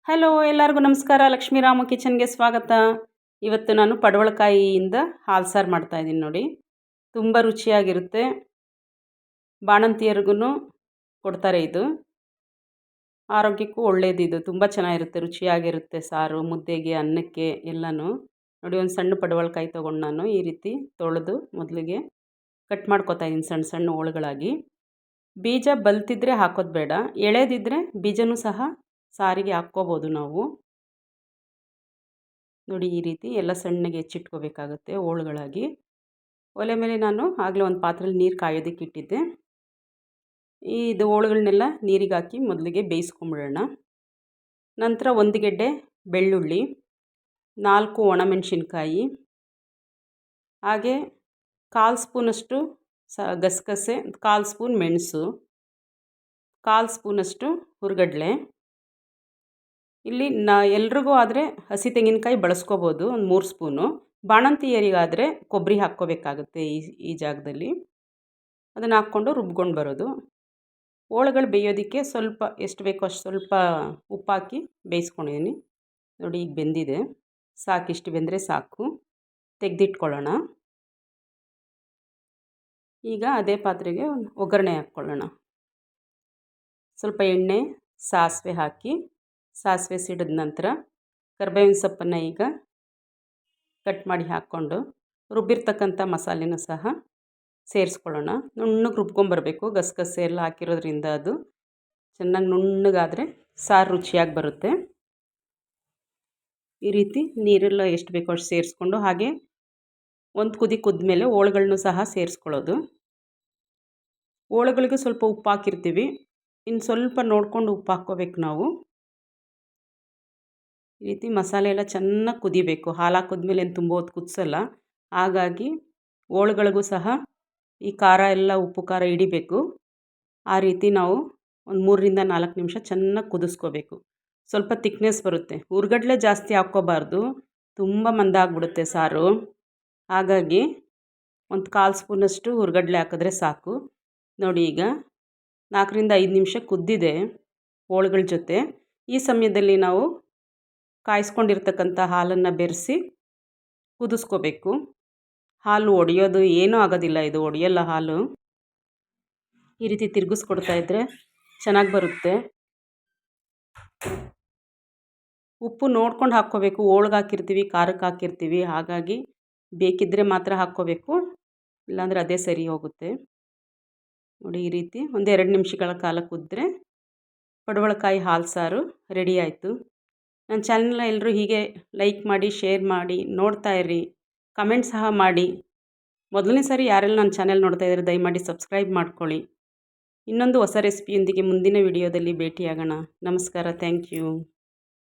Hello ಎಲ್ಲರಿಗೂ ನಮಸ್ಕಾರ. ಲಕ್ಷ್ಮೀರಾಮ ಕಿಚನ್ಗೆ ಸ್ವಾಗತ. ಇವತ್ತು ನಾನು ಪಡವಲಕಾಯಿಯಿಂದ ಹಾಲು ಸಾರು ಮಾಡ್ತಾಯಿದ್ದೀನಿ ನೋಡಿ. ತುಂಬ ರುಚಿಯಾಗಿರುತ್ತೆ. ಬಾಣಂತಿಯರಿಗೂ ಕೊಡ್ತಾರೆ. ಇದು ಆರೋಗ್ಯಕ್ಕೂ ಒಳ್ಳೆಯದಿದು. ತುಂಬ ಚೆನ್ನಾಗಿರುತ್ತೆ, ರುಚಿಯಾಗಿರುತ್ತೆ ಸಾರು, ಮುದ್ದೆಗೆ, ಅನ್ನಕ್ಕೆ ಎಲ್ಲನೂ. ನೋಡಿ, ಒಂದು ಸಣ್ಣ ಪಡವಲಕಾಯಿ ತೊಗೊಂಡು ನಾನು ಈ ರೀತಿ ತೊಳೆದು ಮೊದಲಿಗೆ ಕಟ್ ಮಾಡ್ಕೊತಾ ಇದ್ದೀನಿ ಸಣ್ಣ ಸಣ್ಣ ಹೋಳುಗಳಾಗಿ. ಬೀಜ ಬಲ್ತಿದ್ರೆ ಹಾಕೋದು ಬೇಡ, ಎಳೆದಿದ್ದರೆ ಬೀಜನೂ ಸಹ ಸಾರಿಗೆ ಹಾಕ್ಕೋಬೋದು ನಾವು. ನೋಡಿ, ಈ ರೀತಿ ಎಲ್ಲ ಸಣ್ಣಗೆ ಹೆಚ್ಚಿಟ್ಕೋಬೇಕಾಗುತ್ತೆ ಹೋಳುಗಳಾಗಿ. ಒಲೆ ಮೇಲೆ ನಾನು ಆಗಲೇ ಒಂದು ಪಾತ್ರೆಯಲ್ಲಿ ನೀರು ಕಾಯೋದಕ್ಕೆ ಇಟ್ಟಿದ್ದೆ. ಇದು ಹೋಳುಗಳನ್ನೆಲ್ಲ ನೀರಿಗೆ ಹಾಕಿ ಮೊದಲಿಗೆ ಬೇಯಿಸ್ಕೊಂಬಿಡೋಣ. ನಂತರ 1 ಗೆಡ್ಡೆ ಬೆಳ್ಳುಳ್ಳಿ, 4 ಒಣಮೆಣಸಿನ್ಕಾಯಿ, ಹಾಗೆ 1/4 ಸ್ಪೂನಷ್ಟು ಗಸಗಸೆ, 1/4 ಸ್ಪೂನ್ ಮೆಣಸು, 1/4 ಸ್ಪೂನಷ್ಟು ಹುರ್ಗಡ್ಲೆ. ಇಲ್ಲಿ ಎಲ್ರಿಗೂ ಆದರೆ ಹಸಿ ತೆಂಗಿನಕಾಯಿ ಬಳಸ್ಕೋಬೋದು, ಒಂದು 3 ಸ್ಪೂನು. ಬಾಣಂತಿಯರಿಗಾದರೆ ಕೊಬ್ಬರಿ ಹಾಕ್ಕೋಬೇಕಾಗುತ್ತೆ ಈ ಜಾಗದಲ್ಲಿ. ಅದನ್ನು ಹಾಕ್ಕೊಂಡು ರುಬ್ಕೊಂಡು ಬರೋದು. ಹೋಳುಗಳು ಬೇಯೋದಕ್ಕೆ ಸ್ವಲ್ಪ ಎಷ್ಟು ಬೇಕೋ ಅಷ್ಟು ಸ್ವಲ್ಪ ಉಪ್ಪಾಕಿ ಬೇಯಿಸ್ಕೊಂಡಿದ್ದೀನಿ. ನೋಡಿ, ಈಗ ಬೆಂದಿದೆ. ಸಾಕು, ಇಷ್ಟು ಬೆಂದರೆ ಸಾಕು. ತೆಗೆದಿಟ್ಕೊಳ್ಳೋಣ. ಈಗ ಅದೇ ಪಾತ್ರೆಗೆ ಒಗ್ಗರಣೆ ಹಾಕ್ಕೊಳ್ಳೋಣ. ಸ್ವಲ್ಪ ಎಣ್ಣೆ, ಸಾಸಿವೆ ಹಾಕಿ, ಸಾಸಿವೆ ಸಿಡಿದ ನಂತರ ಕರಿಬೇವಿನ ಸೊಪ್ಪನ್ನು ಈಗ ಕಟ್ ಮಾಡಿ ಹಾಕ್ಕೊಂಡು ರುಬ್ಬಿರ್ತಕ್ಕಂಥ ಮಸಾಲೆನೂ ಸಹ ಸೇರಿಸ್ಕೊಳ್ಳೋಣ. ನುಣ್ಣಗೆ ರುಬ್ಕೊಂಬರಬೇಕು. ಗಸಗಸೆ ಎಲ್ಲ ಹಾಕಿರೋದ್ರಿಂದ ಅದು ಚೆನ್ನಾಗಿ ನುಣ್ಣಗಾದರೆ ಸಾರು ರುಚಿಯಾಗಿ ಬರುತ್ತೆ. ಈ ರೀತಿ ನೀರೆಲ್ಲ ಎಷ್ಟು ಬೇಕೋ ಅಷ್ಟು ಸೇರಿಸ್ಕೊಂಡು, ಹಾಗೆ ಒಂದು ಕುದಿ ಕುದ್ಮೇಲೆ ಹೋಳುಗಳನ್ನೂ ಸಹ ಸೇರಿಸ್ಕೊಳ್ಳೋದು. ಹೋಳುಗಳಿಗೆ ಸ್ವಲ್ಪ ಉಪ್ಪು ಹಾಕಿರ್ತೀವಿ, ಇನ್ನು ಸ್ವಲ್ಪ ನೋಡಿಕೊಂಡು ಉಪ್ಪು ಹಾಕ್ಕೋಬೇಕು ನಾವು. ಈ ರೀತಿ ಮಸಾಲೆ ಎಲ್ಲ ಚೆನ್ನಾಗಿ ಕುದಿಬೇಕು. ಹಾಲು ಹಾಕಿದ್ಮೇಲೆ ಏನು ತುಂಬ ಹೊತ್ತು ಕುದಿಸಲ್ಲ. ಹಾಗಾಗಿ ಹೋಳುಗಳಿಗೂ ಸಹ ಈ ಖಾರ ಎಲ್ಲ ಉಪ್ಪು ಖಾರ ಹಿಡಿಬೇಕು. ಆ ರೀತಿ ನಾವು ಒಂದು 3ರಿಂದ 4 ನಿಮಿಷ ಚೆನ್ನಾಗಿ ಕುದಿಸ್ಕೋಬೇಕು. ಸ್ವಲ್ಪ ತಿಕ್ನೆಸ್ ಬರುತ್ತೆ. ಹುರ್ಗಡ್ಲೆ ಜಾಸ್ತಿ ಹಾಕ್ಕೋಬಾರ್ದು, ತುಂಬ ಮಂದಾಗ್ಬಿಡುತ್ತೆ ಸಾರು. ಹಾಗಾಗಿ ಒಂದು 1/4 ಸ್ಪೂನಷ್ಟು ಹುರ್ಗಡ್ಲೆ ಹಾಕಿದ್ರೆ ಸಾಕು. ನೋಡಿ, ಈಗ 4ರಿಂದ 5 ನಿಮಿಷ ಕುದ್ದಿದೆ ಹೋಳುಗಳ ಜೊತೆ. ಈ ಸಮಯದಲ್ಲಿ ನಾವು ಕಾಯಿಸ್ಕೊಂಡಿರ್ತಕ್ಕಂಥ ಹಾಲನ್ನು ಬೆರೆಸಿ ಕುದಿಸ್ಕೋಬೇಕು. ಹಾಲು ಒಡೆಯೋದು ಏನೂ ಆಗೋದಿಲ್ಲ, ಇದು ಒಡೆಯಲ್ಲ ಹಾಲು. ಈ ರೀತಿ ತಿರುಗಿಸ್ಕೊಡ್ತಾ ಇದ್ದರೆ ಚೆನ್ನಾಗಿ ಬರುತ್ತೆ. ಉಪ್ಪು ನೋಡ್ಕೊಂಡು ಹಾಕ್ಕೋಬೇಕು. ಹೋಳ್ಗೆ ಹಾಕಿರ್ತೀವಿ, ಖಾರಕ್ಕೆ ಹಾಕಿರ್ತೀವಿ, ಹಾಗಾಗಿ ಬೇಕಿದ್ದರೆ ಮಾತ್ರ ಹಾಕ್ಕೋಬೇಕು, ಇಲ್ಲಾಂದರೆ ಅದೇ ಸರಿ ಹೋಗುತ್ತೆ. ನೋಡಿ, ಈ ರೀತಿ ಒಂದು 2 ನಿಮಿಷಗಳ ಕಾಲ ಕುದ್ದರೆ ಪಡವಲಕಾಯಿ ಹಾಲು ಸಾರು ರೆಡಿ ಆಯಿತು. ನನ್ನ ಚಾನಲ್ನ ಎಲ್ಲರೂ ಹೀಗೆ ಲೈಕ್ ಮಾಡಿ, ಶೇರ್ ಮಾಡಿ, ನೋಡ್ತಾ ಇರ್ರಿ, ಕಮೆಂಟ್ ಸಹ ಮಾಡಿ. ಮೊದಲನೇ ಸಾರಿ ಯಾರೆಲ್ಲ ನನ್ನ ಚಾನೆಲ್ ನೋಡ್ತಾ ಇದ್ದಾರೆ ದಯಮಾಡಿ ಸಬ್ಸ್ಕ್ರೈಬ್ ಮಾಡ್ಕೊಳ್ಳಿ. ಇನ್ನೊಂದು ಹೊಸ ರೆಸಿಪಿಯೊಂದಿಗೆ ಮುಂದಿನ ವಿಡಿಯೋದಲ್ಲಿ ಭೇಟಿಯಾಗೋಣ. ನಮಸ್ಕಾರ. Thank you.